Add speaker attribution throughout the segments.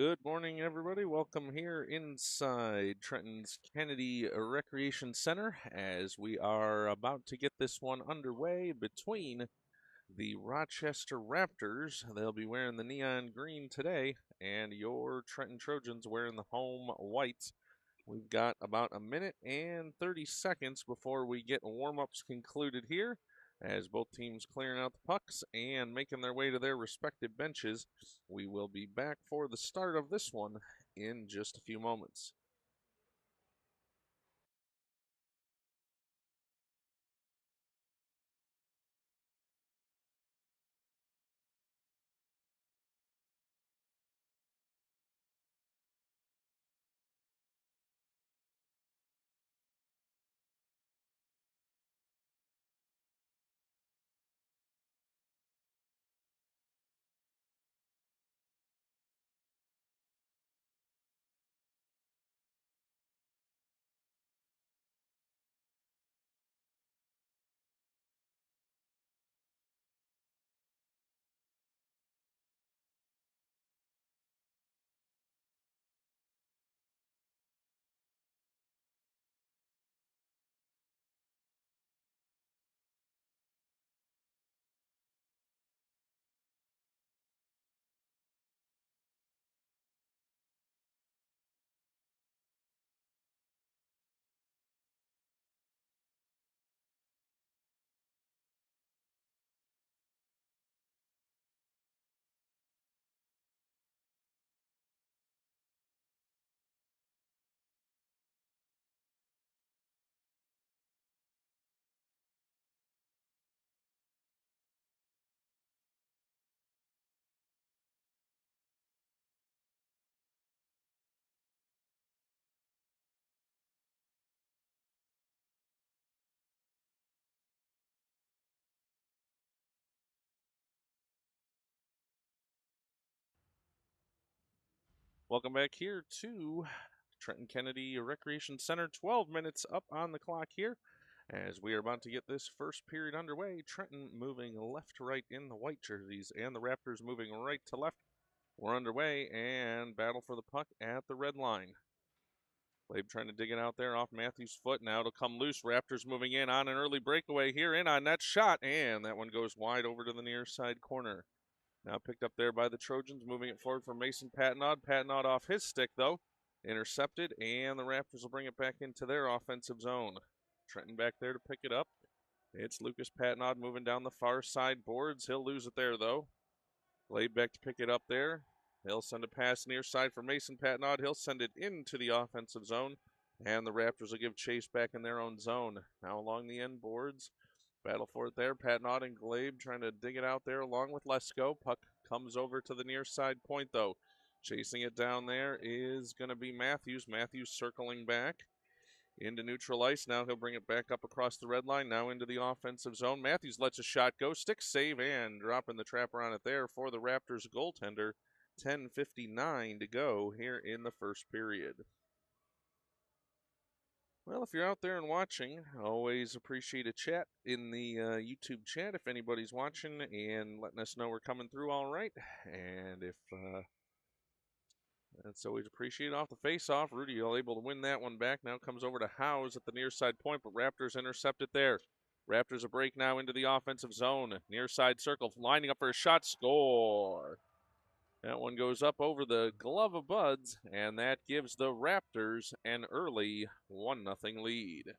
Speaker 1: Good morning, everybody. Welcome here inside Trenton's Kennedy Recreation Center as we are about to get this one underway between the Rochester Raptors. They'll be wearing the neon green today, and your Trenton Trojans wearing the home whites. We've got about a minute and 30 seconds before we get warm-ups concluded here as both teams clearing out the pucks and making their way to their respective benches. We will be back for the start of this one in just a few moments. Welcome back here to Trenton Kennedy Recreation Center. 12 minutes up on the clock here as we are about to get this first period underway. Trenton moving left to right in the white jerseys and the Raptors moving right to left. We're underway and battle for the puck at the red line. Labe trying to dig it out there off Matthews' foot. Now it'll come loose. Raptors moving in on an early breakaway here in on that shot, and that one goes wide over to the near side corner. Now picked up there by the Trojans, moving it forward for Mason Patnaud. Patnaud off his stick, though. Intercepted, and the Raptors will bring it back into their offensive zone. Trenton back there to pick it up. It's Lucas Patnaud moving down the far side boards. He'll lose it there, though. Laid back to pick it up there. He'll send a pass near side for Mason Patnaud. He'll send it into the offensive zone, and the Raptors will give chase back in their own zone. Now along the end boards. Battle for it there. Patnaud and Glabe trying to dig it out there along with Lesko. Puck comes over to the near side point, though. Chasing it down there is going to be Matthews. Matthews circling back into neutral ice. Now he'll bring it back up across the red line. Now into the offensive zone. Matthews lets a shot go. Stick save and dropping the trapper on it there for the Raptors goaltender. 10:59 to go here in the first period. Well, if you're out there and watching, I always appreciate a chat in the YouTube chat if anybody's watching and letting us know we're coming through all right. And if that's always appreciated. Off the face-off, Rudy able to win that one back. Now comes over to Howes at the near side point, but Raptors intercept it there. Raptors a break now into the offensive zone. Near side circle, lining up for a shot, score. That one goes up over the glove of Buds, and that gives the Raptors an early 1-0 lead.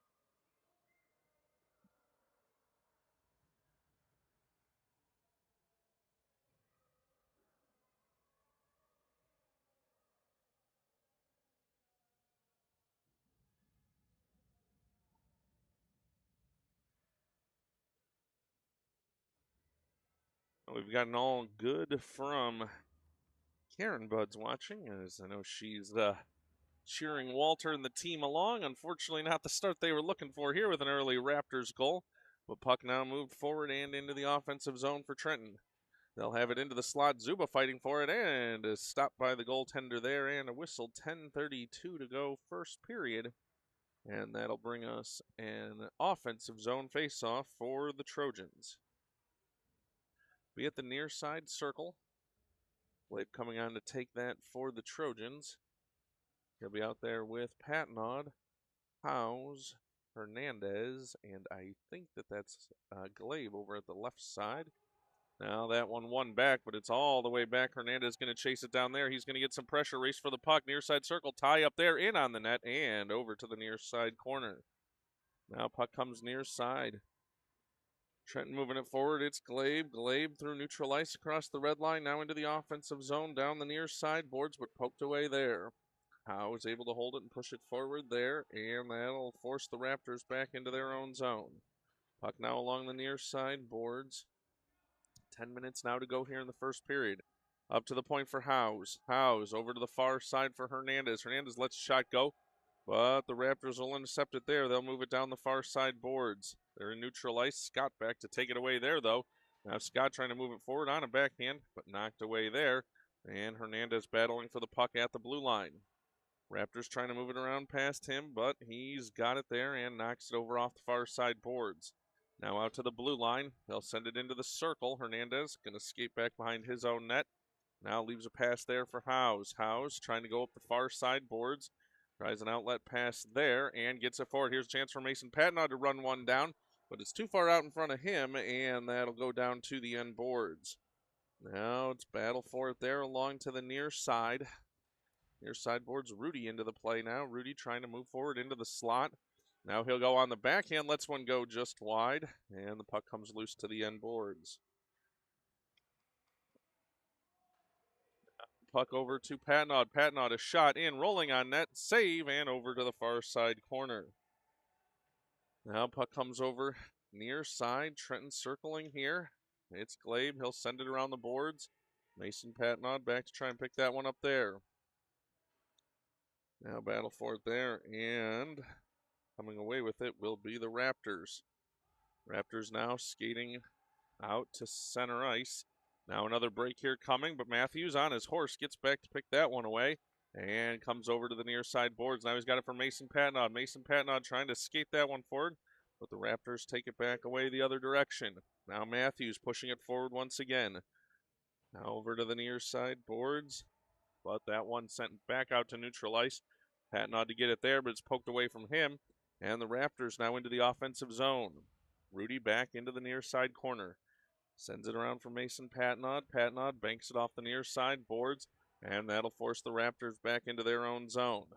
Speaker 1: We've gotten all good from Karen Buds watching, as I know she's cheering Walter and the team along. Unfortunately, not the start they were looking for here with an early Raptors goal. But puck now moved forward and into the offensive zone for Trenton. They'll have it into the slot. Zuba fighting for it and is stopped by the goaltender there and a whistle. 10:32 to go first period. And that'll bring us an offensive zone faceoff for the Trojans. Be at the near side circle. Glaive coming on to take that for the Trojans. He'll be out there with Patnod, Howes, Hernandez, and I think that's Glaive over at the left side. Now that one back, but it's all the way back. Hernandez going to chase it down there. He's going to get some pressure, race for the puck, near side circle, tie up there, in on the net, and over to the near side corner. Now puck comes near side. Trenton moving it forward. It's Glaive. Glaive through neutral ice across the red line. Now into the offensive zone down the near side boards, but poked away there. Howe is able to hold it and push it forward there, and that'll force the Raptors back into their own zone. Puck now along the near side boards. 10 minutes now to go here in the first period. Up to the point for Howes. Howes over to the far side for Hernandez. Hernandez lets the shot go, but the Raptors will intercept it there. They'll move it down the far side boards. They're in neutral ice. Scott back to take it away there, though. Now Scott trying to move it forward on a backhand, but knocked away there. And Hernandez battling for the puck at the blue line. Raptors trying to move it around past him, but he's got it there and knocks it over off the far side boards. Now out to the blue line. They'll send it into the circle. Hernandez going to skate back behind his own net. Now leaves a pass there for Howes. Howes trying to go up the far side boards. Tries an outlet pass there and gets it forward. Here's a chance for Mason Patnod to run one down, but it's too far out in front of him, and that'll go down to the end boards. Now it's battle for it there along to the near side. Near side boards, Rudy into the play now. Rudy trying to move forward into the slot. Now he'll go on the backhand, lets one go just wide, and the puck comes loose to the end boards. Puck over to Patnod. Patnod, a shot in, rolling on net, save, and over to the far side corner. Now puck comes over near side. Trenton circling here. It's Glaive. He'll send it around the boards. Mason Patnod back to try and pick that one up there. Now battle for it there, and coming away with it will be the Raptors. Raptors now skating out to center ice. Now another break here coming, but Matthews on his horse gets back to pick that one away and comes over to the near side boards. Now he's got it for Mason Patnod. Mason Patnod trying to skate that one forward, but the Raptors take it back away the other direction. Now Matthews pushing it forward once again. Now over to the near side boards, but that one sent back out to neutral ice. Patnod to get it there, but it's poked away from him. And the Raptors now into the offensive zone. Rudy back into the near side corner. Sends it around for Mason Patnod. Patnod banks it off the near side boards, and that'll force the Raptors back into their own zone.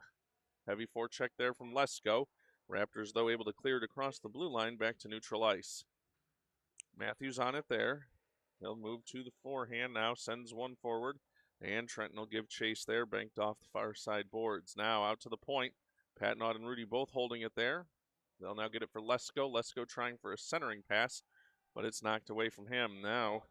Speaker 1: Heavy forecheck there from Lesko. Raptors, though, able to clear it across the blue line back to neutral ice. Matthews on it there. He'll move to the forehand now, sends one forward, and Trenton will give chase there, banked off the far side boards. Now out to the point. Patnod and Rudy both holding it there. They'll now get it for Lesko. Lesko trying for a centering pass, but it's knocked away from him. Now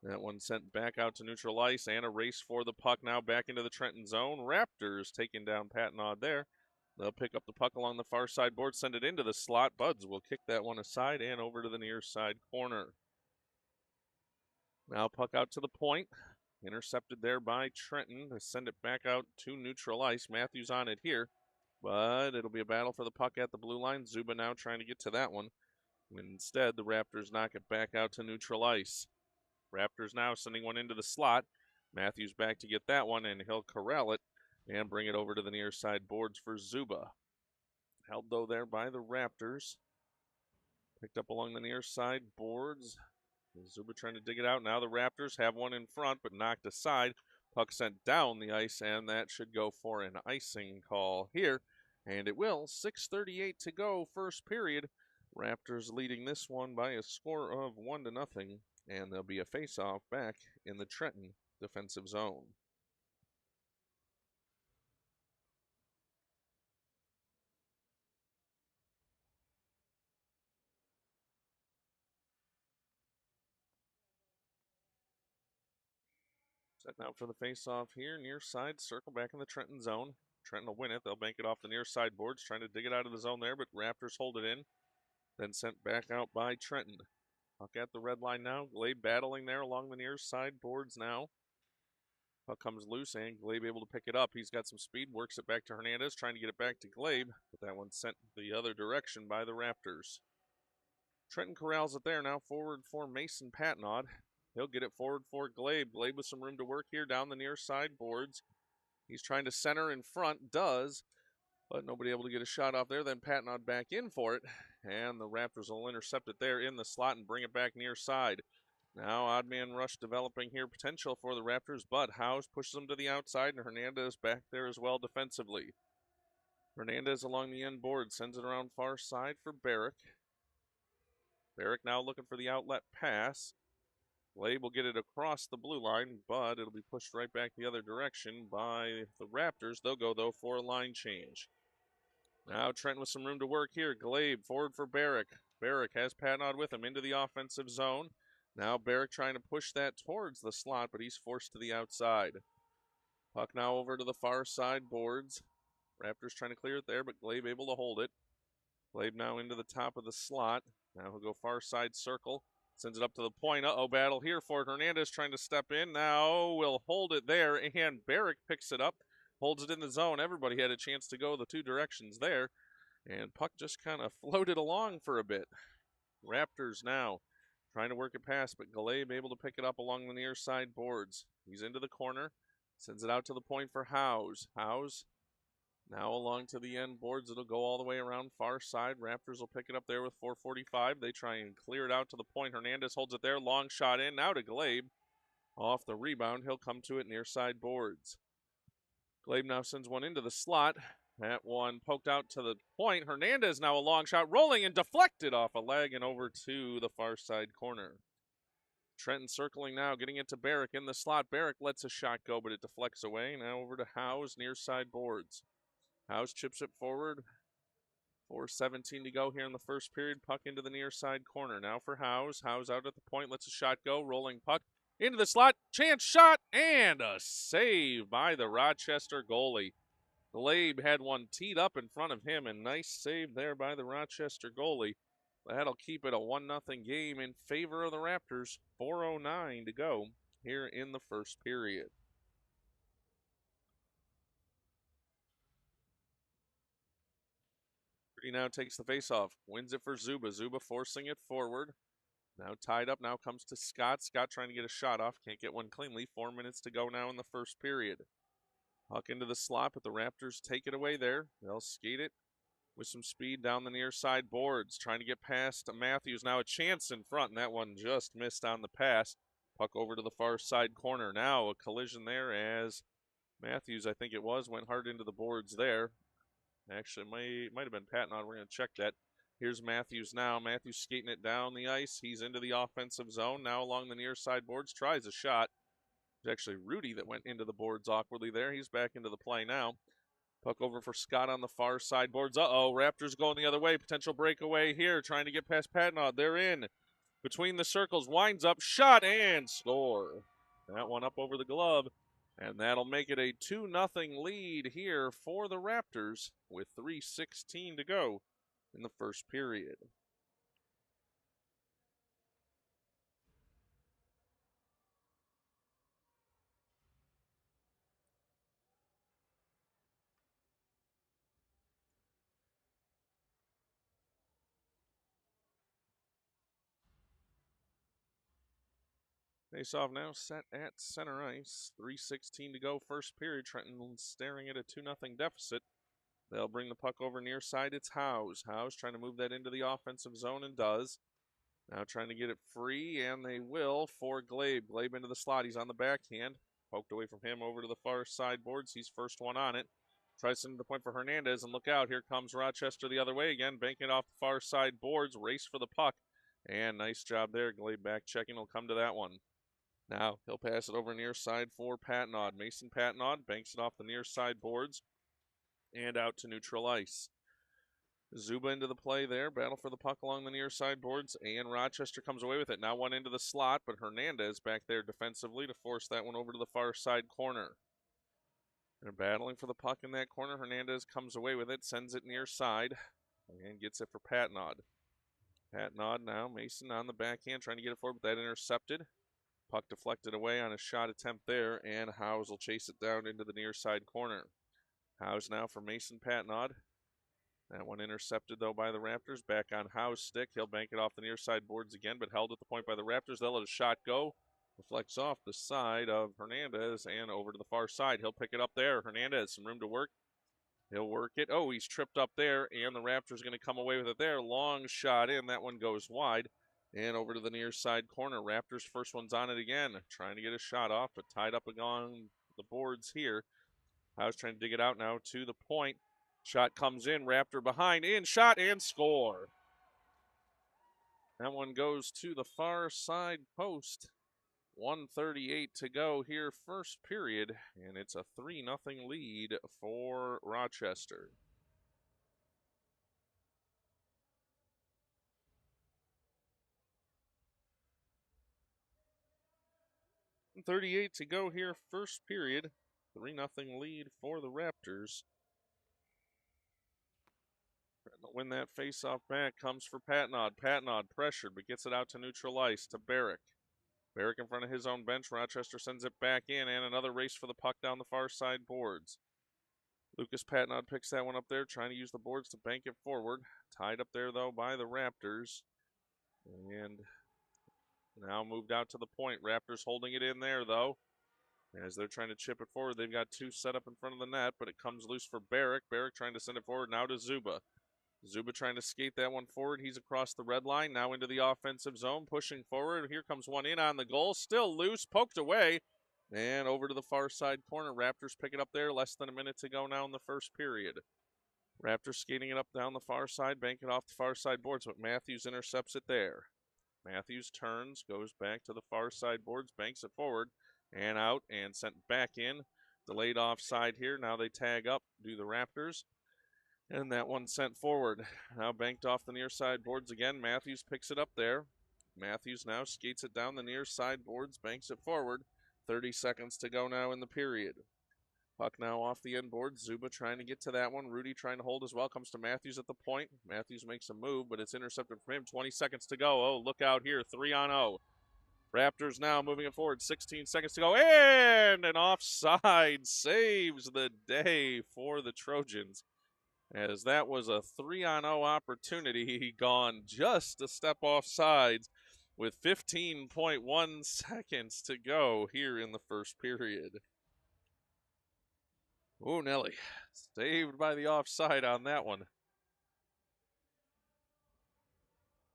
Speaker 1: that one sent back out to neutral ice, and a race for the puck now back into the Trenton zone. Raptors taking down Patnod there. They'll pick up the puck along the far side board, send it into the slot. Buds will kick that one aside and over to the near side corner. Now puck out to the point. Intercepted there by Trenton to send it back out to neutral ice. Matthews on it here, but it'll be a battle for the puck at the blue line. Zuba now trying to get to that one. Instead, the Raptors knock it back out to neutral ice. Raptors now sending one into the slot. Matthews back to get that one, and he'll corral it and bring it over to the near side boards for Zuba. Held, though, there by the Raptors. Picked up along the near side boards. Zuba trying to dig it out. Now the Raptors have one in front, but knocked aside. Puck sent down the ice, and that should go for an icing call here. And it will. 6:38 to go, first period. Raptors leading this one by a score of 1-0, and there'll be a face-off back in the Trenton defensive zone. Setting out for the face-off here, near side, circle back in the Trenton zone. Trenton will win it. They'll bank it off the near side boards, trying to dig it out of the zone there, but Raptors hold it in. Then sent back out by Trenton. Puck at the red line now. Glaive battling there along the near side boards now. Puck comes loose, and Glaive able to pick it up. He's got some speed, works it back to Hernandez, trying to get it back to Glaive, but that one sent the other direction by the Raptors. Trenton corrals it there now, forward for Mason Patnod. He'll get it forward for Glabe. Glabe with some room to work here down the near side boards. He's trying to center in front, does, but nobody able to get a shot off there. Then Patnod back in for it, and the Raptors will intercept it there in the slot and bring it back near side. Now odd man rush developing here, potential for the Raptors, but House pushes them to the outside, and Hernandez back there as well defensively. Hernandez along the end board, sends it around far side for Barrick. Barrick now looking for the outlet pass. Glabe will get it across the blue line, but it'll be pushed right back the other direction by the Raptors. They'll go, though, for a line change. Now Trenton with some room to work here. Glabe forward for Barrick. Barrick has Patnod with him into the offensive zone. Now Barrick trying to push that towards the slot, but he's forced to the outside. Puck now over to the far side boards. Raptors trying to clear it there, but Glabe able to hold it. Glabe now into the top of the slot. Now he'll go far side circle. Sends it up to the point. Uh-oh, battle here for it. Hernandez trying to step in. Now will hold it there, and Barrick picks it up. Holds it in the zone. Everybody had a chance to go the two directions there. And puck just kind of floated along for a bit. Raptors now trying to work it past, but Glabe able to pick it up along the near side boards. He's into the corner. Sends it out to the point for Howes. Howes now along to the end boards. It'll go all the way around far side. Raptors will pick it up there with 4:45. They try and clear it out to the point. Hernandez holds it there. Long shot in. Now to Glabe. Off the rebound. He'll come to it near side boards. Glabe now sends one into the slot. That one poked out to the point. Hernandez now a long shot rolling and deflected off a leg and over to the far side corner. Trenton circling now, getting it to Barrick in the slot. Barrick lets a shot go, but it deflects away. Now over to Howes near side boards. Howes chips it forward. 4:17 to go here in the first period. Puck into the near side corner. Now for Howes. Howes out at the point, lets a shot go. Rolling puck into the slot. Chance shot and a save by the Rochester goalie. Glabe had one teed up in front of him, and nice save there by the Rochester goalie. That'll keep it a 1-0 game in favor of the Raptors. 4:09 to go here in the first period. He now takes the faceoff, wins it for Zuba. Zuba forcing it forward. Now tied up, now comes to Scott. Scott trying to get a shot off, can't get one cleanly. 4 minutes to go now in the first period. Puck into the slot, but the Raptors take it away there. They'll skate it with some speed down the near side boards. Trying to get past Matthews. Now a chance in front, and that one just missed on the pass. Puck over to the far side corner. Now a collision there as Matthews, I think it was, went hard into the boards there. Actually, might have been Patnod. We're going to check that. Here's Matthews now. Matthews skating it down the ice. He's into the offensive zone. Now along the near side boards. Tries a shot. It's actually Rudy that went into the boards awkwardly there. He's back into the play now. Puck over for Scott on the far side boards. Uh-oh, Raptors going the other way. Potential breakaway here. Trying to get past Patnod. They're in. Between the circles. Winds up. Shot and score. That one up over the glove. And that'll make it a 2-0 lead here for the Raptors with 3:16 to go in the first period. Face-off now set at center ice. 3:16 to go first period. Trenton staring at a 2-0 deficit. They'll bring the puck over near side. It's Howes. Howes trying to move that into the offensive zone and does. Now trying to get it free, and they will for Glabe. Glabe into the slot. He's on the backhand. Poked away from him over to the far side boards. He's first one on it. Tries to send the point for Hernandez, and look out. Here comes Rochester the other way again. Banking it off the far side boards. Race for the puck. And nice job there. Glabe back checking. Will come to that one. Now he'll pass it over near side for Patnod. Mason Patnod banks it off the near side boards and out to neutral ice. Zuba into the play there. Battle for the puck along the near side boards, and Rochester comes away with it. Now one into the slot, but Hernandez back there defensively to force that one over to the far side corner. They're battling for the puck in that corner. Hernandez comes away with it, sends it near side, and gets it for Patnod. Patnod now, Mason on the backhand, trying to get it forward, but that intercepted. Puck deflected away on a shot attempt there, and Howes will chase it down into the near side corner. Howes now for Mason Patnod. That one intercepted, though, by the Raptors. Back on Howes' stick. He'll bank it off the near side boards again, but held at the point by the Raptors. They'll let a shot go. Reflects off the side of Hernandez and over to the far side. He'll pick it up there. Hernandez, some room to work. He'll work it. Oh, he's tripped up there, and the Raptors going to come away with it there. Long shot in. That one goes wide. And over to the near side corner. Raptors first one's on it again. Trying to get a shot off, but tied up along the boards here. House trying to dig it out now to the point. Shot comes in. Raptor behind. In, shot, and score. That one goes to the far side post. 1:38 to go here, first period, and it's a 3-0 lead for Rochester. .38 to go here, first period. 3-0 lead for the Raptors. Trying to win that face-off back comes for Patnod. Patnod pressured, but gets it out to neutral ice to Barrick. Barrick in front of his own bench. Rochester sends it back in, and another race for the puck down the far side boards. Lucas Patnod picks that one up there, trying to use the boards to bank it forward. Tied up there, though, by the Raptors. And now moved out to the point. Raptors holding it in there, though. As they're trying to chip it forward, they've got two set up in front of the net, but it comes loose for Barrick. Barrick trying to send it forward now to Zuba. Zuba trying to skate that one forward. He's across the red line, now into the offensive zone, pushing forward. Here comes one in on the goal. Still loose, poked away. And over to the far side corner. Raptors pick it up there. Less than a minute to go now in the first period. Raptors skating it up down the far side, bank it off the far side boards, but Matthews intercepts it there. Matthews turns, goes back to the far side boards, banks it forward and out and sent back in. Delayed offside here. Now they tag up, do the Raptors. And that one sent forward. Now banked off the near side boards again. Matthews picks it up there. Matthews now skates it down the near side boards, banks it forward. 30 seconds to go now in the period. Puck now off the end board. Zuba trying to get to that one. Rudy trying to hold as well. Comes to Matthews at the point. Matthews makes a move, but it's intercepted from him. 20 seconds to go. Oh, look out here. 3-on-0. Raptors now moving it forward. 16 seconds to go. And an offside saves the day for the Trojans. As that was a 3-on-0 opportunity, gone just a step off sides with 15.1 seconds to go here in the first period. Oh, Nelly, saved by the offside on that one.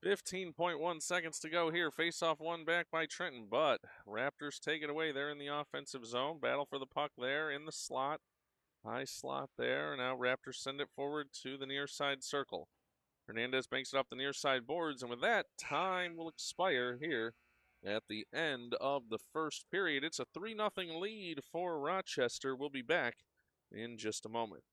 Speaker 1: 15.1 seconds to go here. Face-off one back by Trenton, but Raptors take it away. They're in the offensive zone. Battle for the puck there in the slot. High slot there. Now Raptors send it forward to the near side circle. Hernandez banks it off the near side boards, and with that, time will expire here at the end of the first period. It's a 3-0 lead for Rochester. We'll be back in just a moment.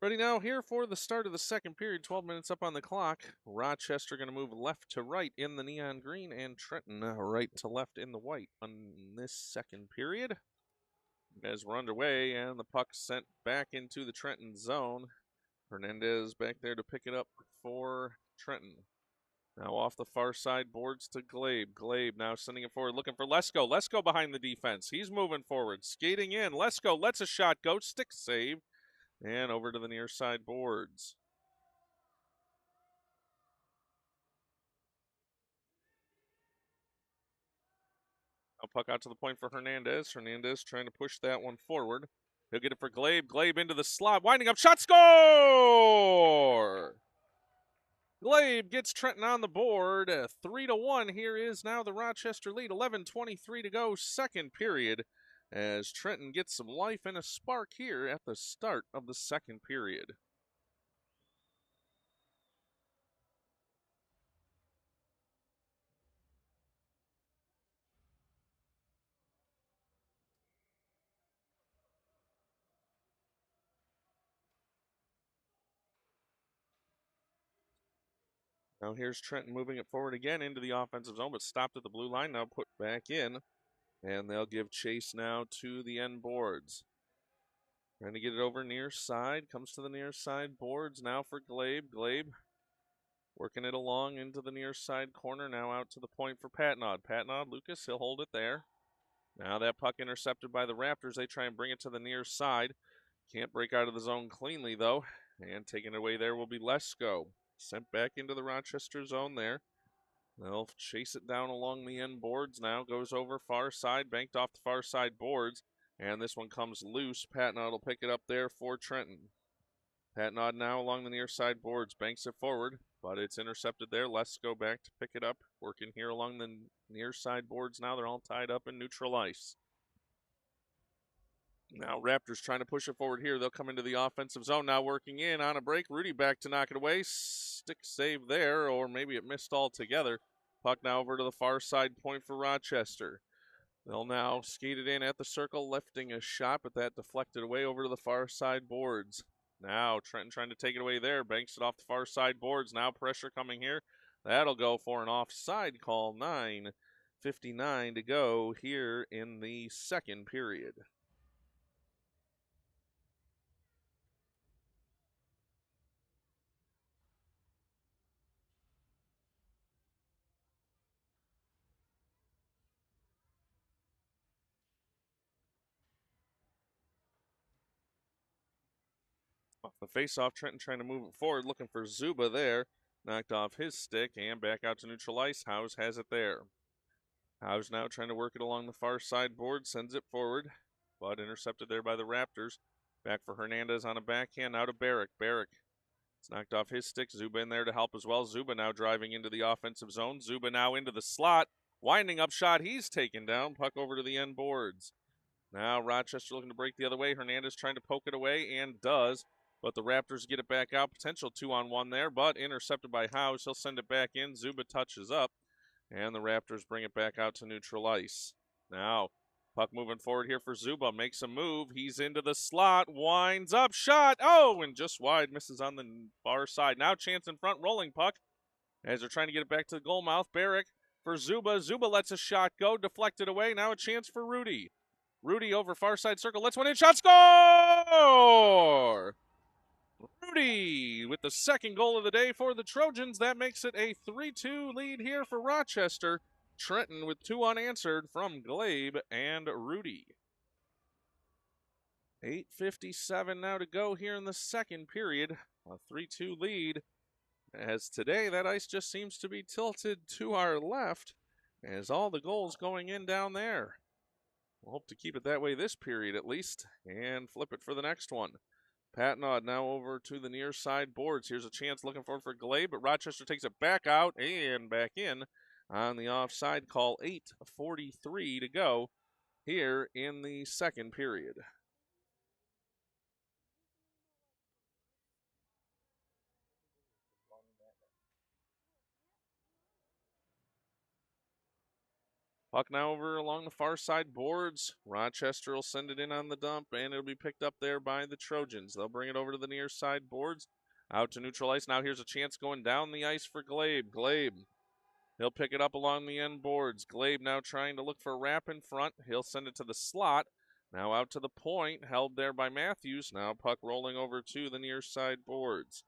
Speaker 1: Ready now here for the start of the second period. 12 minutes up on the clock. Rochester going to move left to right in the neon green, and Trenton right to left in the white on this second period. As we're underway, and the puck sent back into the Trenton zone. Hernandez back there to pick it up for Trenton. Now off the far side boards to Glabe. Glabe now sending it forward, looking for Lesko. Lesko behind the defense. He's moving forward, skating in. Lesko lets a shot go, stick save, and over to the near side boards. Now puck out to the point for Hernandez. Hernandez trying to push that one forward. He'll get it for Glabe. Glabe into the slot, winding up, shot, score! Glabe gets Trenton on the board. 3-1. Here is now the Rochester lead. 11:23 to go, second period, as Trenton gets some life and a spark here at the start of the second period. Now here's Trenton moving it forward again into the offensive zone, but stopped at the blue line. Now put back in, and they'll give chase now to the end boards. Trying to get it over near side. Comes to the near side boards now for Glabe. Glabe working it along into the near side corner. Now out to the point for Patnod. Patnod, Lucas, he'll hold it there. Now that puck intercepted by the Raptors. They try and bring it to the near side. Can't break out of the zone cleanly, though. And taking it away there will be Lesko. Sent back into the Rochester zone there. They'll chase it down along the end boards now. Goes over far side, banked off the far side boards. And this one comes loose. Patnod will pick it up there for Trenton. Patnod now along the near side boards. Banks it forward, but it's intercepted there. Lesko back to pick it up. Working here along the near side boards now. They're all tied up in neutral ice. Now Raptors trying to push it forward here. They'll come into the offensive zone now, working in on a break. Rudy back to knock it away. Stick save there, or maybe it missed altogether. Puck now over to the far side point for Rochester. They'll now skate it in at the circle, lifting a shot, but that deflected away over to the far side boards. Now Trenton trying to take it away there. Banks it off the far side boards. Now pressure coming here. That'll go for an offside call. 9:59 to go here in the second period. Off the face-off, Trenton trying to move it forward, looking for Zuba there. Knocked off his stick and back out to neutral ice. Howes has it there. Howes now trying to work it along the far side board, sends it forward, but intercepted there by the Raptors. Back for Hernandez on a backhand, now to Barrick. Barrick, it's knocked off his stick. Zuba in there to help as well. Zuba now driving into the offensive zone. Zuba now into the slot. Winding up shot, he's taken down. Puck over to the end boards. Now Rochester looking to break the other way. Hernandez trying to poke it away and does. But the Raptors get it back out. Potential 2-on-1 there, but intercepted by Howes. He'll send it back in. Zuba touches up, and the Raptors bring it back out to neutral ice. Now, puck moving forward here for Zuba. Makes a move. He's into the slot. Winds up. Shot. Oh, and just wide. Misses on the far side. Now chance in front. Rolling puck as they're trying to get it back to the goal mouth. Barrick for Zuba. Zuba lets a shot go. Deflected away. Now a chance for Rudy. Rudy over far side circle. Lets one in. Shot. Score! Rudy with the second goal of the day for the Trojans. That makes it a 3-2 lead here for Rochester. Trenton with two unanswered from Glabe and Rudy. 8:57 now to go here in the second period. A 3-2 lead. As today, that ice just seems to be tilted to our left as all the goals going in down there. We'll hope to keep it that way this period at least and flip it for the next one. Patnod now over to the near side boards. Here's a chance looking for Glabe, but Rochester takes it back out and back in on the offside call. 8:43 to go here in the second period. Puck now over along the far side boards. Rochester will send it in on the dump, and it'll be picked up there by the Trojans. They'll bring it over to the near side boards, out to neutral ice. Now here's a chance going down the ice for Glabe. Glabe, he'll pick it up along the end boards. Glabe now trying to look for a wrap in front. He'll send it to the slot. Now out to the point, held there by Matthews. Now puck rolling over to the near side boards.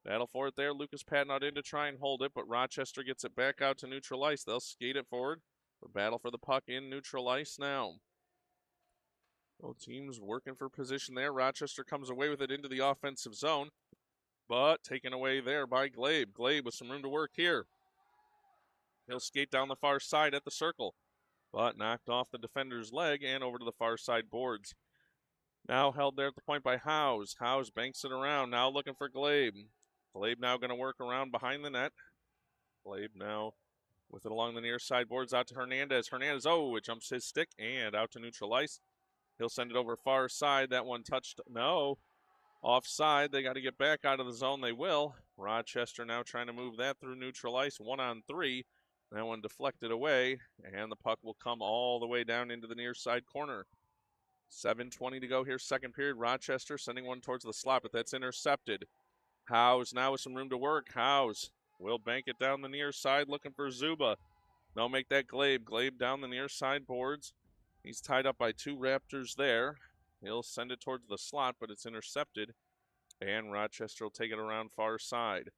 Speaker 1: Battle for it there. Lucas Patnod in to try and hold it, but Rochester gets it back out to neutral ice. They'll skate it forward. But battle for the puck in neutral ice now. Both teams working for position there. Rochester comes away with it into the offensive zone, but taken away there by Glabe. Glabe with some room to work here. He'll skate down the far side at the circle, but knocked off the defender's leg and over to the far side boards. Now held there at the point by Howes. Howes banks it around, now looking for Glabe. Glabe now going to work around behind the net. Glabe now with it along the near side boards out to Hernandez. Hernandez, it jumps his stick and out to neutral ice. He'll send it over far side. That one touched, no. Offside, they got to get back out of the zone. They will. Rochester now trying to move that through neutral ice. 1-on-3. That one deflected away, and the puck will come all the way down into the near side corner. 7:20 to go here, second period. Rochester sending one towards the slot, but that's intercepted. Howes now with some room to work. Howes will bank it down the near side, looking for Zuba. No, make that Glabe. Glabe down the near side boards. He's tied up by two Raptors there. He'll send it towards the slot, but it's intercepted. And Rochester will take it around far side.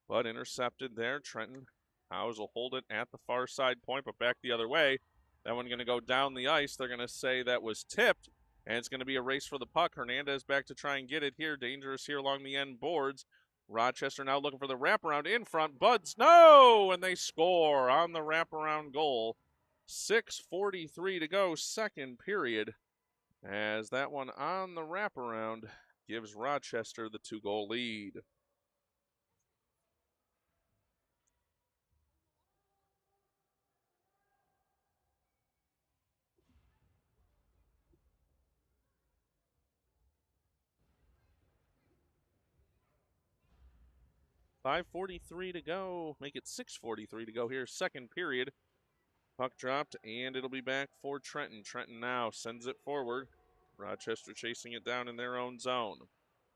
Speaker 1: But intercepted there. Trenton. Howes will hold it at the far side point, but back the other way. That one going to go down the ice. They're going to say that was tipped. And it's going to be a race for the puck. Hernandez back to try and get it here. Dangerous here along the end boards. Rochester now looking for the wraparound in front. Buds, no! And they score on the wraparound goal. 6:43 to go, second period. As that one on the wraparound gives Rochester the 2-goal lead. $5:43 to go. Make it 6:43 to go here. Second period. Puck dropped, and it'll be back for Trenton. Trenton now sends it forward. Rochester chasing it down in their own zone.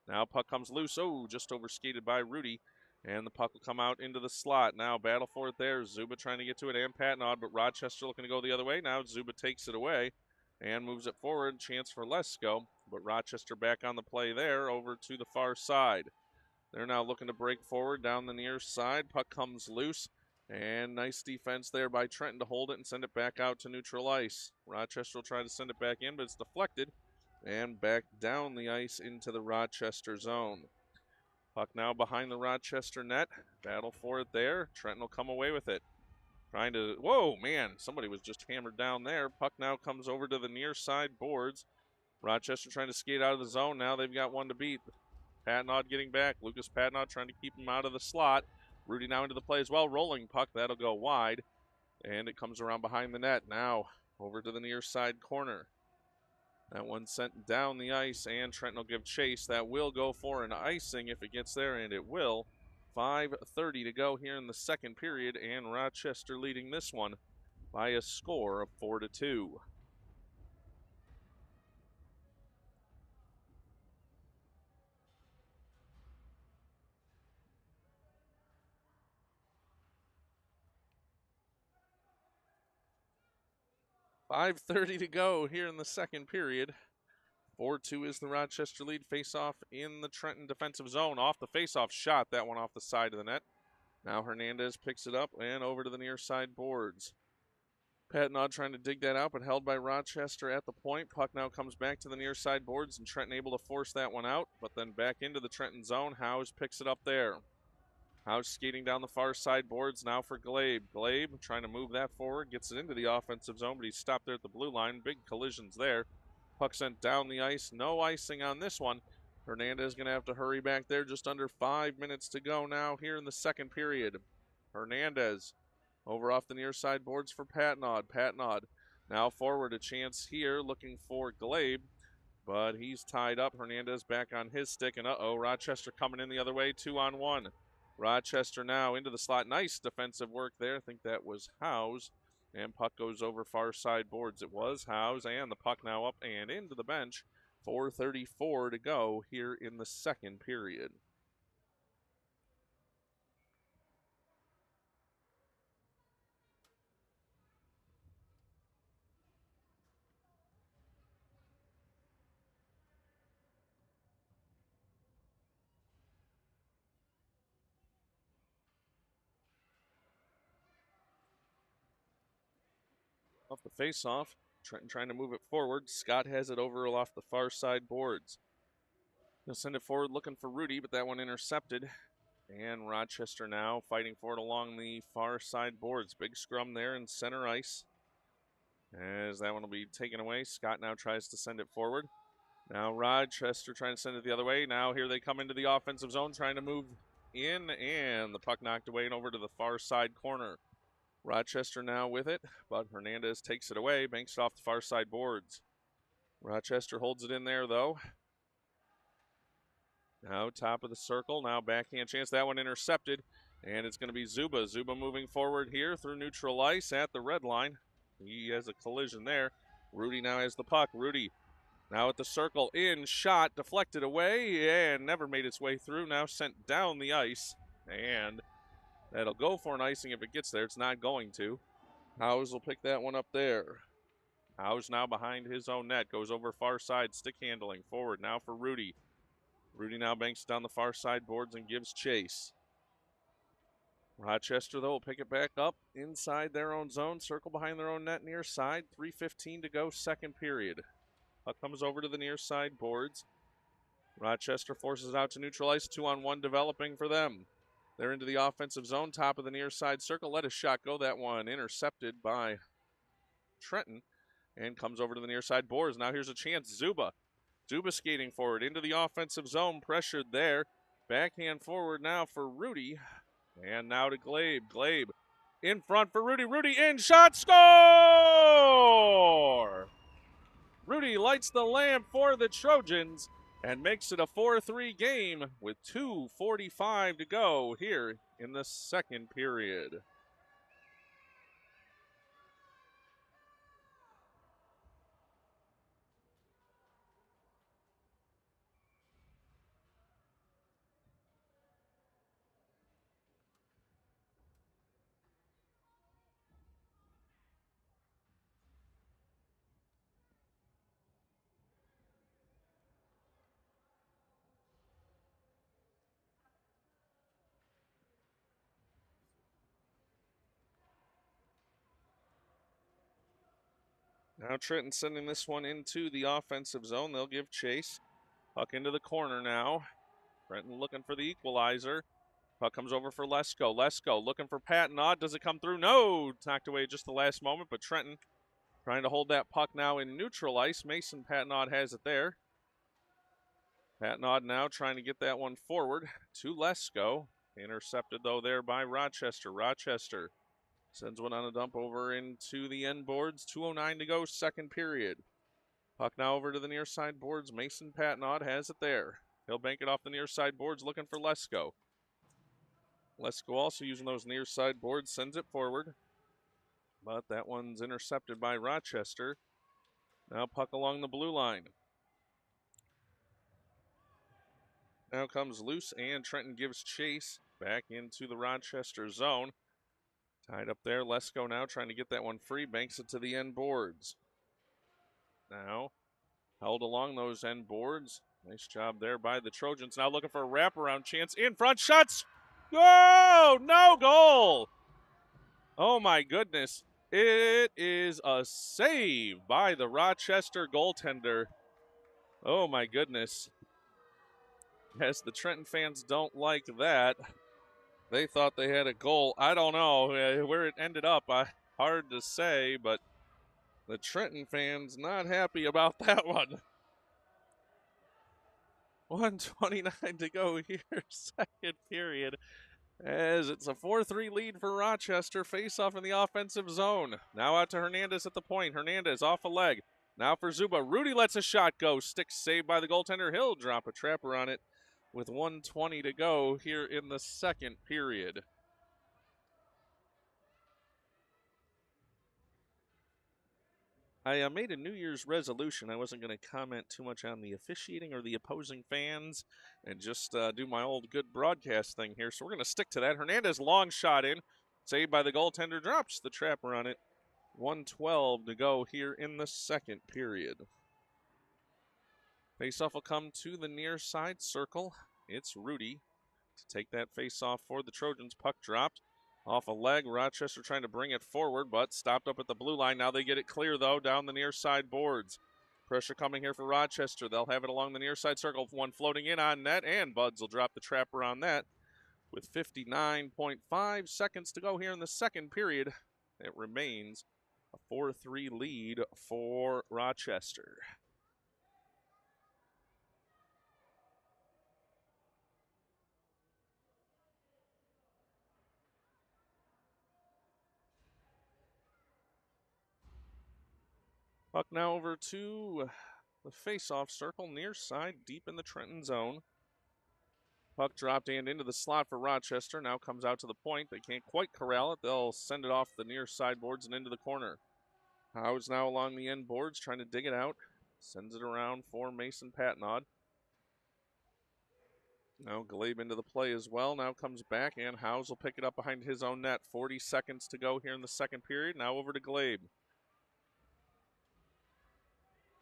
Speaker 1: Now puck comes loose. Just overskated by Rudy. And the puck will come out into the slot. Now battle for it there. Zuba trying to get to it and Patnod, but Rochester looking to go the other way. Now Zuba takes it away and moves it forward. Chance for Lesko, but Rochester back on the play there over to the far side. They're now looking to break forward down the near side. Puck comes loose. And nice defense there by Trenton to hold it and send it back out to neutral ice. Rochester will try to send it back in, but it's deflected. And back down the ice into the Rochester zone. Puck now behind the Rochester net. Battle for it there. Trenton will come away with it. Trying to, whoa, man, somebody was just hammered down there. Puck now comes over to the near side boards. Rochester trying to skate out of the zone. Now they've got one to beat. Patnod getting back. Lucas Patnod trying to keep him out of the slot. Rudy now into the play as well. Rolling puck. That'll go wide. And it comes around behind the net. Now over to the near side corner. That one sent down the ice, and Trenton will give chase. That will go for an icing if it gets there, and it will. 5:30 to go here in the second period, and Rochester leading this one by a score of 4-2. $5:30 to go here in the second period. 4-2 is the Rochester lead. Face-off in the Trenton defensive zone. Off the face-off shot. That one off the side of the net. Now Hernandez picks it up and over to the near side boards. Patnod trying to dig that out, but held by Rochester at the point. Puck now comes back to the near side boards, and Trenton able to force that one out, but then back into the Trenton zone. Howes picks it up there. Howes skating down the far side boards now for Glabe. Glabe trying to move that forward, gets it into the offensive zone, but he's stopped there at the blue line. Big collisions there. Puck sent down the ice. No icing on this one. Hernandez going to have to hurry back there. Just under 5 minutes to go now here in the second period. Hernandez over off the near side boards for Patnod. Patnod now forward, a chance here looking for Glabe, but he's tied up. Hernandez back on his stick, and Rochester coming in the other way, 2-on-1. Rochester now into the slot. Nice defensive work there. I think that was Howes. And puck goes over far side boards. It was Howes, and the puck now up and into the bench. 4:34 to go here in the second period. Off the face-off. Trenton trying to move it forward. Scott has it over off the far side boards. He'll send it forward looking for Rudy, but that one intercepted. And Rochester now fighting for it along the far side boards. Big scrum there in center ice. As that one will be taken away. Scott now tries to send it forward. Now Rochester trying to send it the other way. Now here they come into the offensive zone trying to move in, and the puck knocked away and over to the far side corner. Rochester now with it, but Hernandez takes it away, banks it off the far side boards. Rochester holds it in there, though. Now top of the circle, now backhand chance. That one intercepted, and it's going to be Zuba. Zuba moving forward here through neutral ice at the red line. He has a collision there. Rudy now has the puck. Rudy now at the circle, in, shot, deflected away, and never made its way through. Now sent down the ice, and that'll go for an icing if it gets there. It's not going to. Howes will pick that one up there. Howes now behind his own net. Goes over far side, stick handling. Forward now for Rudy. Rudy now banks down the far side boards and gives chase. Rochester, though, will pick it back up inside their own zone. Circle behind their own net near side. 3:15 to go, second period. Puck comes over to the near side boards. Rochester forces it out to neutral ice. 2-on-1 developing for them. They're into the offensive zone, top of the near side circle. Let a shot go. That one intercepted by Trenton and comes over to the near side boards. Now here's a chance. Zuba skating forward into the offensive zone. Pressured there. Backhand forward now for Rudy. And now to Glabe. Glabe in front for Rudy. Rudy in, shot, score! Rudy lights the lamp for the Trojans and makes it a 4-3 game with 2:45 to go here in the second period. Now Trenton sending this one into the offensive zone. They'll give chase. Puck into the corner now. Trenton looking for the equalizer. Puck comes over for Lesko. Lesko looking for Patnaud. Does it come through? No! Knocked away just the last moment, but Trenton trying to hold that puck now in neutral ice. Mason Patnaud has it there. Patnaud now trying to get that one forward to Lesko. Intercepted, though, there by Rochester. Rochester sends one on a dump over into the end boards. 2:09 to go, second period. Puck now over to the near side boards. Mason Patnaud has it there. He'll bank it off the near side boards looking for Lesko. Lesko also using those near side boards, sends it forward. But that one's intercepted by Rochester. Now puck along the blue line. Now comes loose, and Trenton gives chase back into the Rochester zone. Tied up there. Lesko now trying to get that one free. Banks it to the end boards. Now held along those end boards. Nice job there by the Trojans. Now looking for a wraparound chance. In front. Shots. Oh, no goal. Oh, my goodness. It is a save by the Rochester goaltender. Oh, my goodness. Yes, the Trenton fans don't like that. They thought they had a goal. I don't know where it ended up. Hard to say, but the Trenton fans not happy about that one. 1:29 to go here, second period. As it's a 4-3 lead for Rochester. Face-off in the offensive zone. Now out to Hernandez at the point. Hernandez off a leg. Now for Zuba. Rudy lets a shot go. Stick saved by the goaltender. He'll drop a trapper on it with 1:20 to go here in the second period. I made a New Year's resolution. I wasn't going to comment too much on the officiating or the opposing fans and just do my old good broadcast thing here. So we're going to stick to that. Hernandez long shot in. Saved by the goaltender. Drops the trapper on it. 1:12 to go here in the second period. Faceoff will come to the near side circle. It's Rudy to take that faceoff for the Trojans. Puck dropped. Off a leg, Rochester trying to bring it forward, but stopped up at the blue line. Now they get it clear, though, down the near side boards. Pressure coming here for Rochester. They'll have it along the near side circle. One floating in on net, and Buds will drop the trapper on that with 59.5 seconds to go here in the second period. It remains a 4-3 lead for Rochester. Puck now over to the face-off circle, near side, deep in the Trenton zone. Puck dropped and into the slot for Rochester. Now comes out to the point. They can't quite corral it. They'll send it off the near side boards and into the corner. Howes now along the end boards, trying to dig it out. Sends it around for Mason Patnaud. Now Glabe into the play as well. Now comes back, and Howes will pick it up behind his own net. 40 seconds to go here in the second period. Now over to Glabe.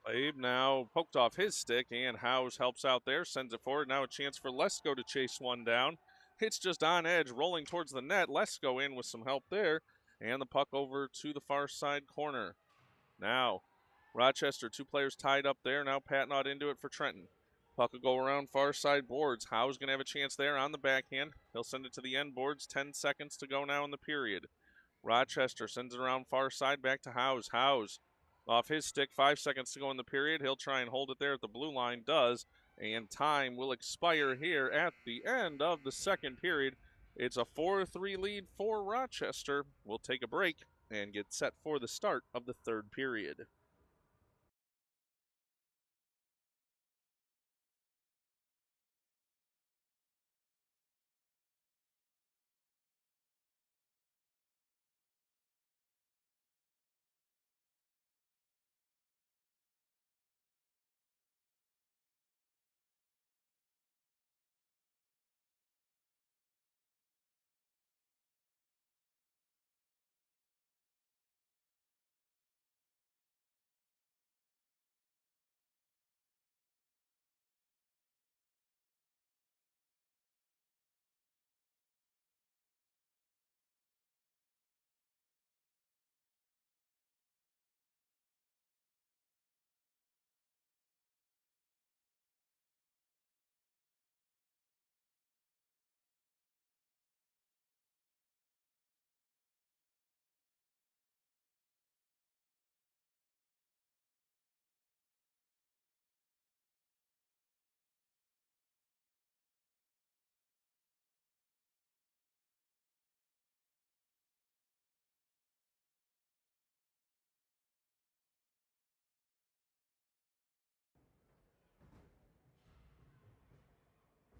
Speaker 1: Glabe now poked off his stick, and Howes helps out there, sends it forward. Now a chance for Lesko to chase one down. Hits just on edge, rolling towards the net. Lesko in with some help there, and the puck over to the far side corner. Now, Rochester, two players tied up there. Now Patnaud into it for Trenton. Puck will go around far side boards. Howes going to have a chance there on the backhand. He'll send it to the end boards. 10 seconds to go now in the period. Rochester sends it around far side back to Howes. Howes off his stick. 5 seconds to go in the period. He'll try and hold it there at the blue line. Does. And time will expire here at the end of the second period. It's a 4-3 lead for Rochester. We'll take a break and get set for the start of the third period.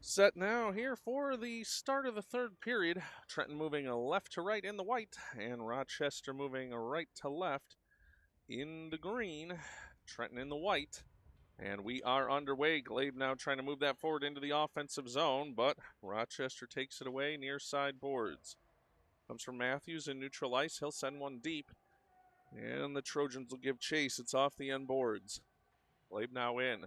Speaker 1: Set now here for the start of the third period. Trenton moving left to right in the white, and Rochester moving right to left in the green. Trenton in the white. And we are underway. Glabe now trying to move that forward into the offensive zone, but Rochester takes it away near side boards. Comes from Matthews in neutral ice. He'll send one deep, and the Trojans will give chase. It's off the end boards. Glabe now in.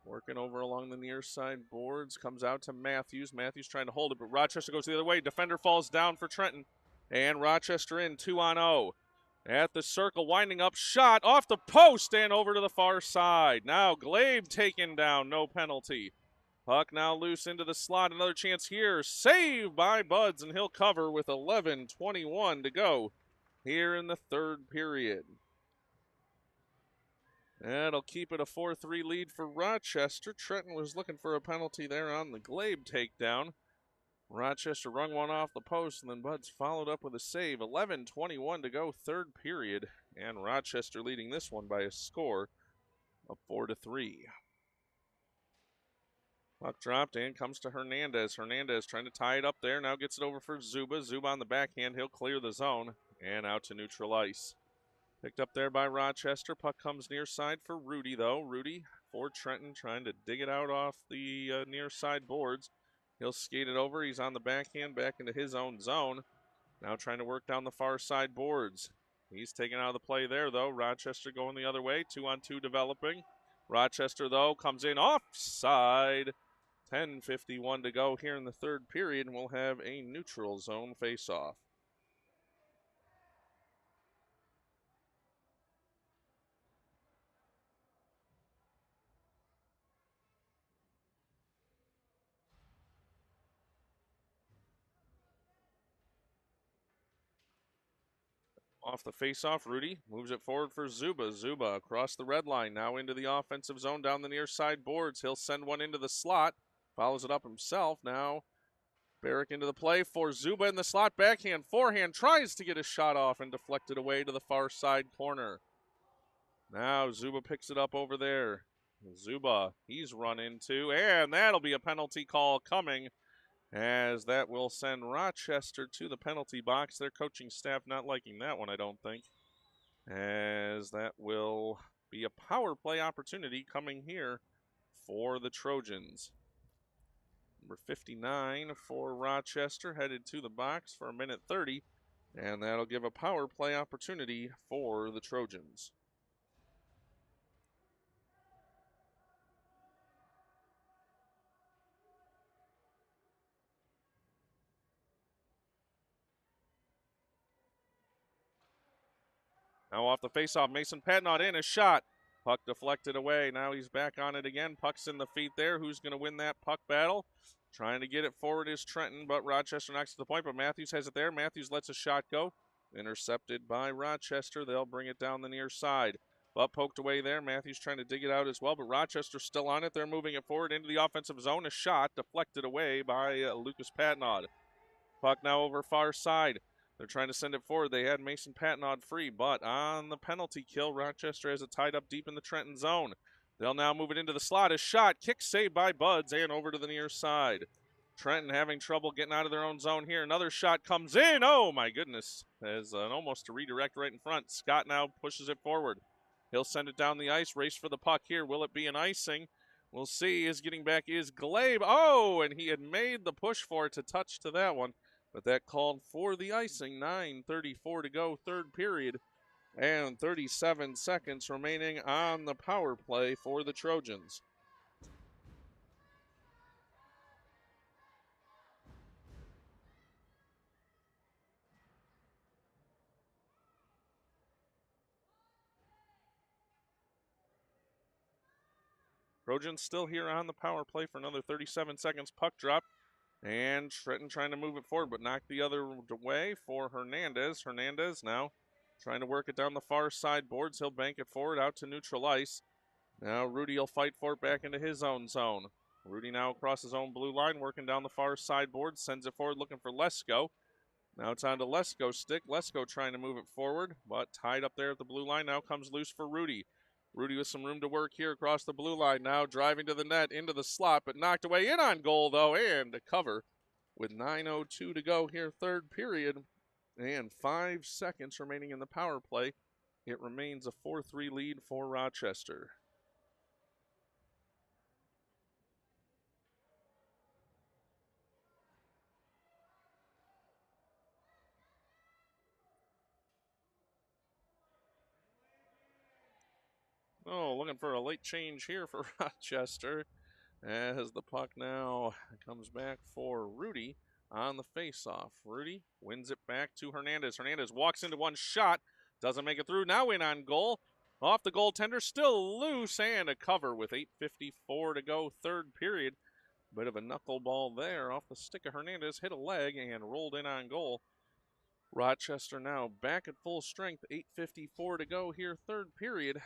Speaker 1: Working over along the near side boards. Comes out to Matthews. Matthews trying to hold it, but Rochester goes the other way. Defender falls down for Trenton. And Rochester in 2-on-0. At the circle, winding up, shot off the post and over to the far side. Now Glabe taken down, no penalty. Puck now loose into the slot. Another chance here. Saved by Buds, and he'll cover with 11:21 to go here in the third period. That'll keep it a 4-3 lead for Rochester. Trenton was looking for a penalty there on the Glabe takedown. Rochester rung one off the post, and then Buds followed up with a save. 11:21 to go, third period, and Rochester leading this one by a score of 4-3. Puck dropped and comes to Hernandez. Hernandez trying to tie it up there. Now gets it over for Zuba. Zuba on the backhand. He'll clear the zone and out to neutral ice. Picked up there by Rochester. Puck comes near side for Rudy, though. Rudy for Trenton trying to dig it out off the near side boards. He'll skate it over. He's on the backhand back into his own zone. Now trying to work down the far side boards. He's taken out of the play there, though. Rochester going the other way. 2-on-2 developing. Rochester, though, comes in offside. 10:51 to go here in the third period, and we'll have a neutral zone face-off. Off the face-off, Rudy moves it forward for Zuba. Zuba across the red line, now into the offensive zone down the near side boards. He'll send one into the slot, follows it up himself. Now Barrick into the play for Zuba in the slot, backhand, forehand, tries to get a shot off and deflected away to the far side corner. Now Zuba picks it up over there. Zuba, he's run into, and that'll be a penalty call coming, as that will send Rochester to the penalty box. Their coaching staff not liking that one, I don't think, as that will be a power play opportunity coming here for the Trojans. Number 59 for Rochester headed to the box for 1:30, and that'll give a power play opportunity for the Trojans. Now off the faceoff, Mason Patnod in, a shot. Puck deflected away. Now he's back on it again. Puck's in the feet there. Who's going to win that puck battle? Trying to get it forward is Trenton, but Rochester knocks to the point, but Matthews has it there. Matthews lets a shot go. Intercepted by Rochester. They'll bring it down the near side. But poked away there. Matthews trying to dig it out as well, but Rochester's still on it. They're moving it forward into the offensive zone. A shot deflected away by Lucas Patnod. Puck now over far side. They're trying to send it forward. They had Mason Patnod free, but on the penalty kill, Rochester has it tied up deep in the Trenton zone. They'll now move it into the slot. A shot, kick saved by Buds, and over to the near side. Trenton having trouble getting out of their own zone here. Another shot comes in. Oh, my goodness. As almost a redirect right in front. Scott now pushes it forward. He'll send it down the ice. Race for the puck here. Will it be an icing? We'll see. Is getting back is Glabe. Oh, and he had made the push for it to touch to that one. But that called for the icing. 9:34 to go, third period, and 37 seconds remaining on the power play for the Trojans. Trojans still here on the power play for another 37 seconds. Puck drop. And Trenton trying to move it forward, but knocked the other way for Hernandez. Hernandez now trying to work it down the far side boards. He'll bank it forward out to neutral ice. Now Rudy will fight for it back into his own zone. Rudy now across his own blue line, working down the far side board. Sends it forward looking for Lesko. Now it's on to Lesko's stick. Lesko trying to move it forward, but tied up there at the blue line. Now comes loose for Rudy. Rudy with some room to work here across the blue line. Now driving to the net, into the slot, but knocked away in on goal, though, and a cover with 9:02 to go here, third period, and 5 seconds remaining in the power play. It remains a 4-3 lead for Rochester. Oh, looking for a late change here for Rochester, as the puck now comes back for Rudy on the faceoff. Rudy wins it back to Hernandez. Hernandez walks into one shot, doesn't make it through. Now in on goal. Off the goaltender, still loose, and a cover with 8:54 to go, third period. Bit of a knuckleball there off the stick of Hernandez, hit a leg and rolled in on goal. Rochester now back at full strength, 8:54 to go here, third period.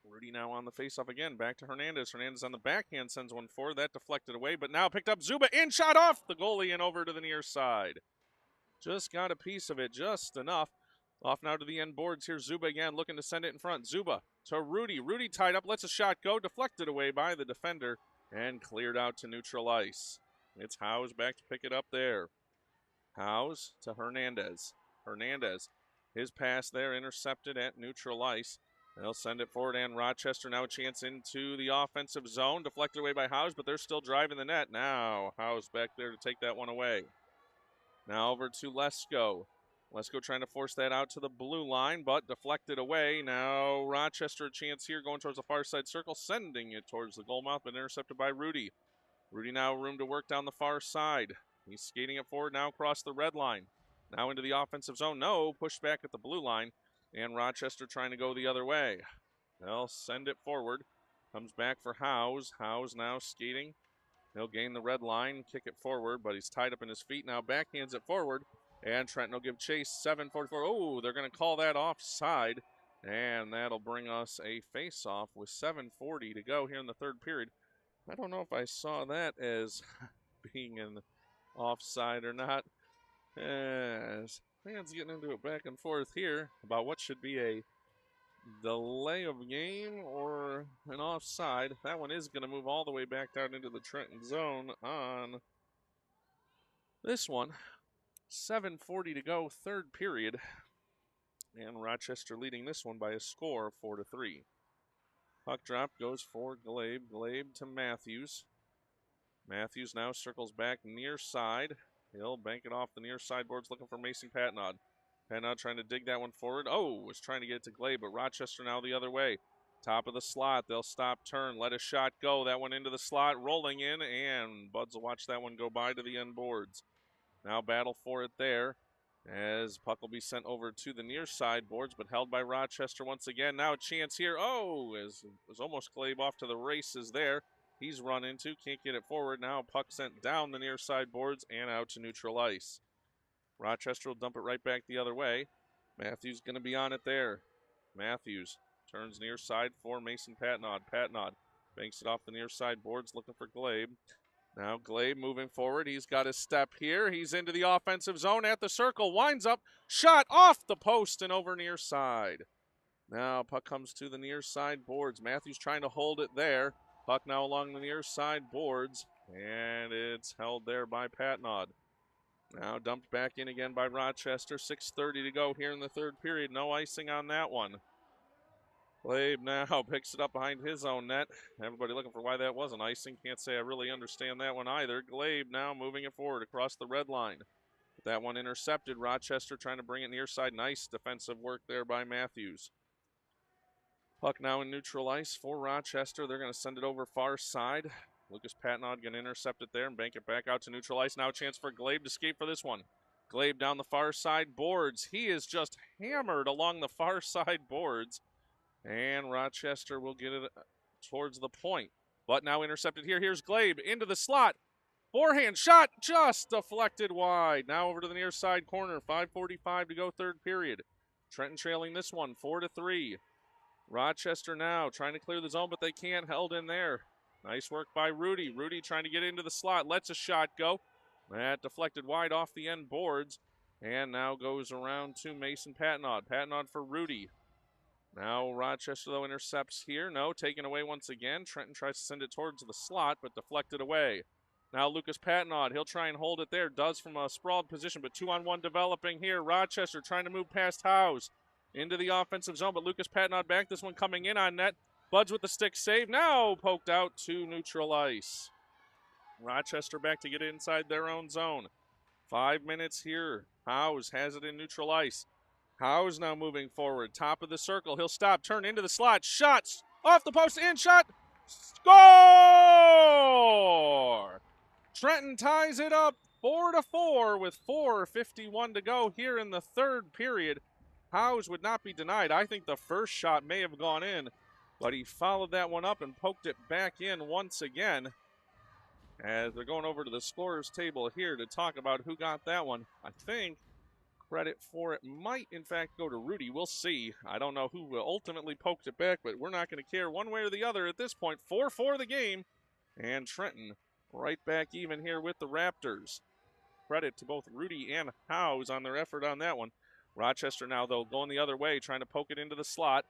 Speaker 1: Rudy now on the faceoff again, back to Hernandez. Hernandez on the backhand sends one forward. That deflected away, but now picked up Zuba in, shot off the goalie and over to the near side. Just got a piece of it, just enough. Off now to the end boards here. Zuba again looking to send it in front. Zuba to Rudy. Rudy tied up, lets a shot go, deflected away by the defender and cleared out to neutral ice. It's Howes back to pick it up there. Howes to Hernandez. Hernandez, his pass there intercepted at neutral ice. They'll send it forward, and Rochester now a chance into the offensive zone. Deflected away by Howes, but they're still driving the net. Now Howes back there to take that one away. Now over to Lesko. Lesko trying to force that out to the blue line, but deflected away. Now Rochester a chance here going towards the far side circle, sending it towards the goal mouth, but intercepted by Rudy. Rudy now room to work down the far side. He's skating it forward now across the red line. Now into the offensive zone. No, pushed back at the blue line. And Rochester trying to go the other way. They'll send it forward. Comes back for Howes. Howes now skating. He'll gain the red line, kick it forward, but he's tied up in his feet. Now backhands it forward. And Trenton will give chase. 7:44. Oh, they're going to call that offside. And that'll bring us a face-off with 7:40 to go here in the third period. I don't know if I saw that as being an offside or not. As fans getting into it back and forth here about what should be a delay of game or an offside. That one is going to move all the way back down into the Trenton zone on this one. 7:40 to go, third period. And Rochester leading this one by a score of 4-3. Puck drop goes for Glabe. Glabe to Matthews. Matthews now circles back near side. He'll bank it off the near side boards looking for Mason Patnod. Patnod trying to dig that one forward. Oh, was trying to get it to Glabe, but Rochester now the other way. Top of the slot. They'll stop, turn, let a shot go. That one into the slot, rolling in, and Buds will watch that one go by to the end boards. Now battle for it there. As puck will be sent over to the near side boards, but held by Rochester once again. Now a chance here. Oh, as it was almost Glabe off to the races there. He's run into, can't get it forward. Now puck sent down the near side boards and out to neutral ice. Rochester will dump it right back the other way. Matthews going to be on it there. Matthews turns near side for Mason Patnod. Patnod banks it off the near side boards looking for Glabe. Now Glabe moving forward. He's got his step here. He's into the offensive zone at the circle. Winds up. Shot off the post and over near side. Now puck comes to the near side boards. Matthews trying to hold it there. Puck now along the near side boards. And it's held there by Patnod. Now dumped back in again by Rochester. 6:30 to go here in the third period. No icing on that one. Glabe now picks it up behind his own net. Everybody looking for why that wasn't icing. Can't say I really understand that one either. Glabe now moving it forward across the red line. But that one intercepted. Rochester trying to bring it near side. Nice defensive work there by Matthews. Puck now in neutral ice for Rochester. They're going to send it over far side. Lucas Patnod going to intercept it there and bank it back out to neutral ice. Now a chance for Glabe to escape for this one. Glabe down the far side boards. He is just hammered along the far side boards. And Rochester will get it towards the point. But now intercepted here. Here's Glabe into the slot. Forehand shot just deflected wide. Now over to the near side corner. 5:45 to go third period. Trenton trailing this one 4-3. Rochester now trying to clear the zone, but they can't. Held in there. Nice work by Rudy. Rudy trying to get into the slot. Lets a shot go. That deflected wide off the end boards. And now goes around to Mason Patnod. Patnod for Rudy. Now Rochester, though, intercepts here. No, taken away once again. Trenton tries to send it towards the slot, but deflected away. Now Lucas Patnod, he'll try and hold it there. Does from a sprawled position, but 2-on-1 developing here. Rochester trying to move past Howes into the offensive zone, but Lucas Patnod back. This one coming in on net. Buds with the stick save. Now poked out to neutral ice. Rochester back to get inside their own zone. 5 minutes here. Howes has it in neutral ice. Howes now moving forward. Top of the circle. He'll stop. Turn into the slot. Shots off the post. In shot. Score! Trenton ties it up 4-4 with 4:51 to go here in the third period. Howes would not be denied. I think the first shot may have gone in, but he followed that one up and poked it back in once again. As they're going over to the scorer's table here to talk about who got that one. I think credit for it might, in fact, go to Rudy. We'll see. I don't know who ultimately poked it back, but we're not going to care one way or the other at this point. 4-4 the game, and Trenton right back even here with the Raptors. Credit to both Rudy and Howes on their effort on that one. Rochester now, though, going the other way, trying to poke it into the slot.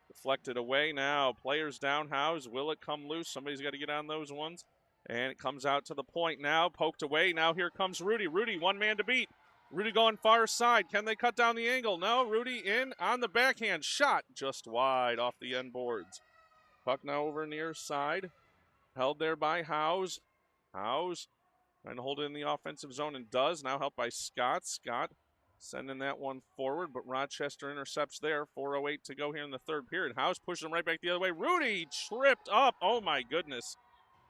Speaker 1: Deflected away now. Players down. Howes. Will it come loose? Somebody's got to get on those ones. And it comes out to the point now. Poked away. Now here comes Rudy. Rudy, one man to beat. Rudy going far side. Can they cut down the angle? No. Rudy in on the backhand. Shot just wide off the end boards. Puck now over near side. Held there by Howes. Howes trying to hold it in the offensive zone and does. Now helped by Scott. Scott sending that one forward, but Rochester intercepts there. 4:08 to go here in the third period. Howes pushes him right back the other way. Rudy tripped up. Oh, my goodness.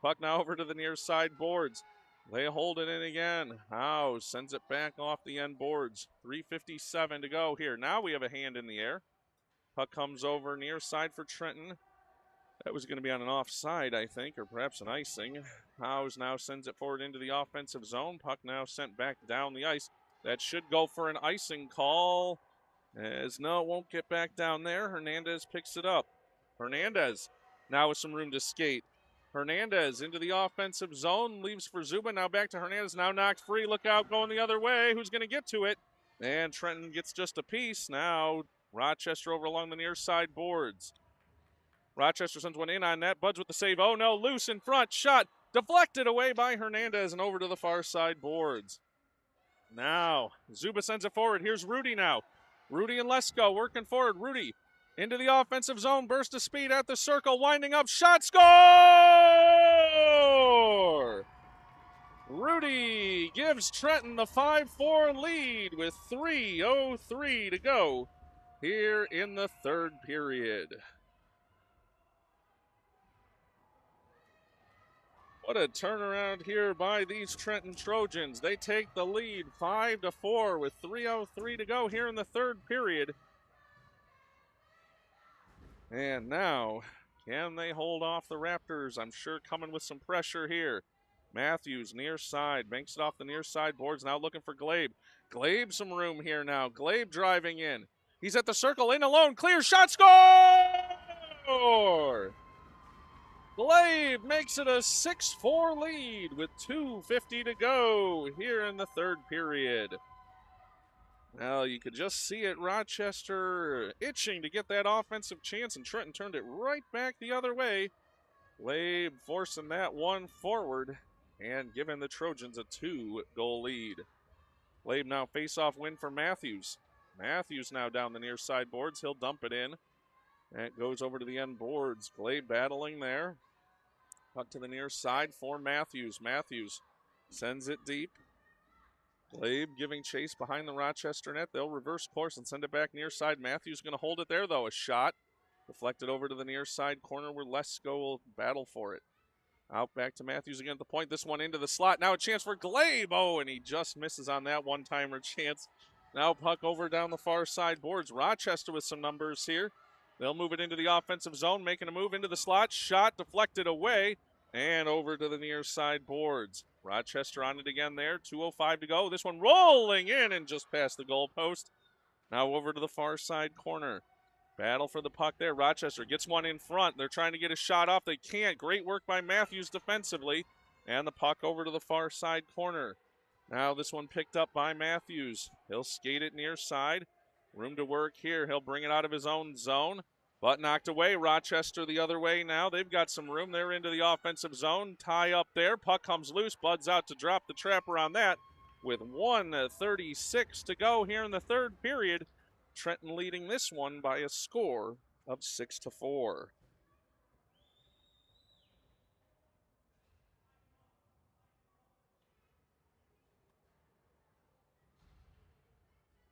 Speaker 1: Puck now over to the near side boards. They hold it in again. Howes sends it back off the end boards. 3:57 to go here. Now we have a hand in the air. Puck comes over near side for Trenton. That was going to be on an offside, I think, or perhaps an icing. Howes now sends it forward into the offensive zone. Puck now sent back down the ice. That should go for an icing call. As no, it won't get back down there. Hernandez picks it up. Hernandez now with some room to skate. Hernandez into the offensive zone, leaves for Zuba. Now back to Hernandez, now knocked free. Look out, going the other way. Who's going to get to it? And Trenton gets just a piece. Now Rochester over along the near side boards. Rochester sends one in on net. Buds with the save. Oh no, loose in front. Shot deflected away by Hernandez and over to the far side boards. Now Zuba sends it forward. Here's Rudy now. Rudy and Lesko working forward. Rudy into the offensive zone. Burst of speed at the circle. Winding up. Shot. Score! Rudy gives Trenton the 5-4 lead with 3:03 to go here in the third period. What a turnaround here by these Trenton Trojans. They take the lead 5-4 with 3:03 to go here in the third period. And now, can they hold off the Raptors? I'm sure coming with some pressure here. Matthews near side, banks it off the near side boards, now looking for Glabe. Glabe some room here now. Glabe driving in. He's at the circle, in alone, clear shot, score! Glabe makes it a 6-4 lead with 2:50 to go here in the third period. Well, you could just see it. Rochester itching to get that offensive chance, and Trenton turned it right back the other way. Glabe forcing that one forward and giving the Trojans a 2-goal lead. Glabe now face-off win for Matthews. Matthews now down the near side boards. He'll dump it in. That goes over to the end boards. Glabe battling there. Puck to the near side for Matthews. Matthews sends it deep. Glabe giving chase behind the Rochester net. They'll reverse course and send it back near side. Matthews going to hold it there, though. A shot deflected over to the near side corner where Lesko will battle for it. Out back to Matthews again at the point. This one into the slot. Now a chance for Glabe. Oh, and he just misses on that one-timer chance. Now puck over down the far side boards. Rochester with some numbers here. They'll move it into the offensive zone, making a move into the slot. Shot deflected away and over to the near side boards. Rochester on it again there. 2:05 to go. This one rolling in and just past the goalpost. Now over to the far side corner. Battle for the puck there. Rochester gets one in front. They're trying to get a shot off. They can't. Great work by Matthews defensively. And the puck over to the far side corner. Now this one picked up by Matthews. He'll skate it near side. Room to work here. He'll bring it out of his own zone. But knocked away. Rochester the other way now. They've got some room. They're into the offensive zone. Tie up there. Puck comes loose. Bud's out to drop the trapper on that with 1:36 to go here in the third period. Trenton leading this one by a score of 6-4.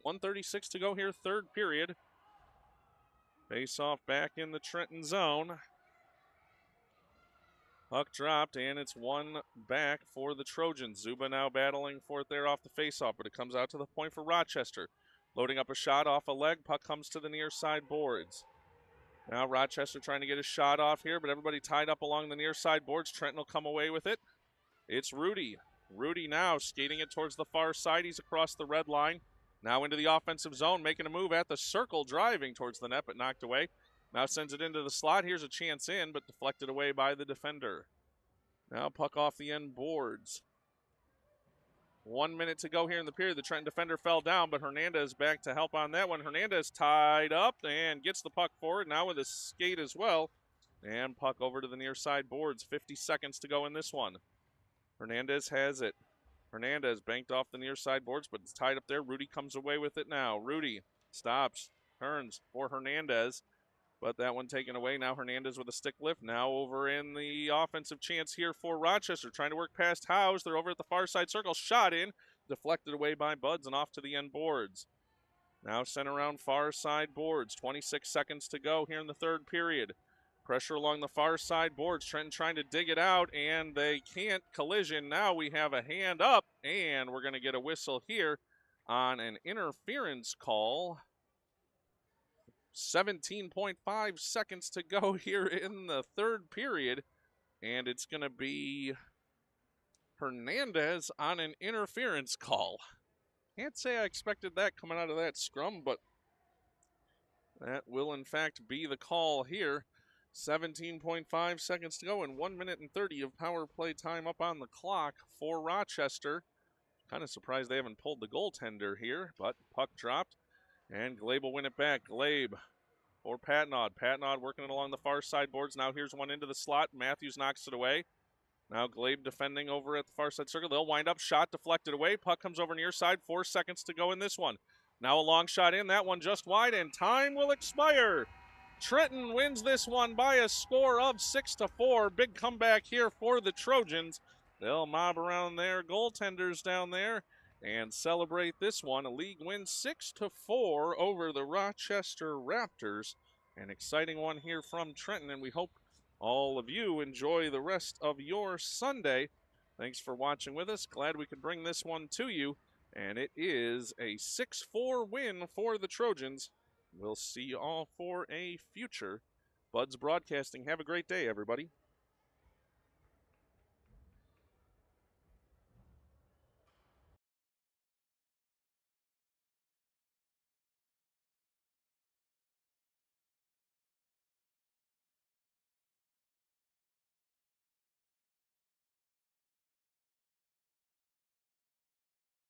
Speaker 1: .136 to go here, third period. Face off back in the Trenton zone. Puck dropped, and it's one back for the Trojans. Zuba now battling for it there off the face-off, but it comes out to the point for Rochester. Loading up a shot off a leg. Puck comes to the near side boards. Now Rochester trying to get a shot off here, but everybody tied up along the near side boards. Trenton will come away with it. It's Rudy. Rudy now skating it towards the far side. He's across the red line. Now into the offensive zone, making a move at the circle, driving towards the net, but knocked away. Now sends it into the slot. Here's a chance in, but deflected away by the defender. Now puck off the end boards. 1 minute to go here in the period. The Trenton defender fell down, but Hernandez back to help on that one. Hernandez tied up and gets the puck forward, now with a skate as well. And puck over to the near side boards. 50 seconds to go in this one. Hernandez has it. Hernandez banked off the near side boards, but it's tied up there. Rudy comes away with it now. Rudy stops, turns for Hernandez, but that one taken away. Now Hernandez with a stick lift. Now over in the offensive chance here for Rochester. Trying to work past Howes. They're over at the far side circle. Shot in, deflected away by Buds and off to the end boards. Now sent around far side boards. 26 seconds to go here in the third period. Pressure along the far side boards. Trenton trying to dig it out, and they can't. Collision. Now we have a hand up, and we're going to get a whistle here on an interference call. 17.5 seconds to go here in the third period, and it's going to be Hernandez on an interference call. Can't say I expected that coming out of that scrum, but that will in fact be the call here. 17.5 seconds to go and 1 minute and 30 of power play time up on the clock for Rochester. Kind of surprised they haven't pulled the goaltender here, but puck dropped, and Glabe will win it back. Glabe or Patnaud. Patnaud working it along the far side boards. Now here's one into the slot. Matthews knocks it away. Now Glabe defending over at the far side circle. They'll wind up. Shot deflected away. Puck comes over near side. 4 seconds to go in this one. Now a long shot in. That one just wide, and time will expire. Trenton wins this one by a score of 6-4. Big comeback here for the Trojans. They'll mob around their goaltenders down there and celebrate this one. A league win 6-4 over the Rochester Raptors. An exciting one here from Trenton, and we hope all of you enjoy the rest of your Sunday. Thanks for watching with us. Glad we could bring this one to you. And it is a 6-4 win for the Trojans. We'll see you all for a future Buds Broadcasting. Have a great day, everybody.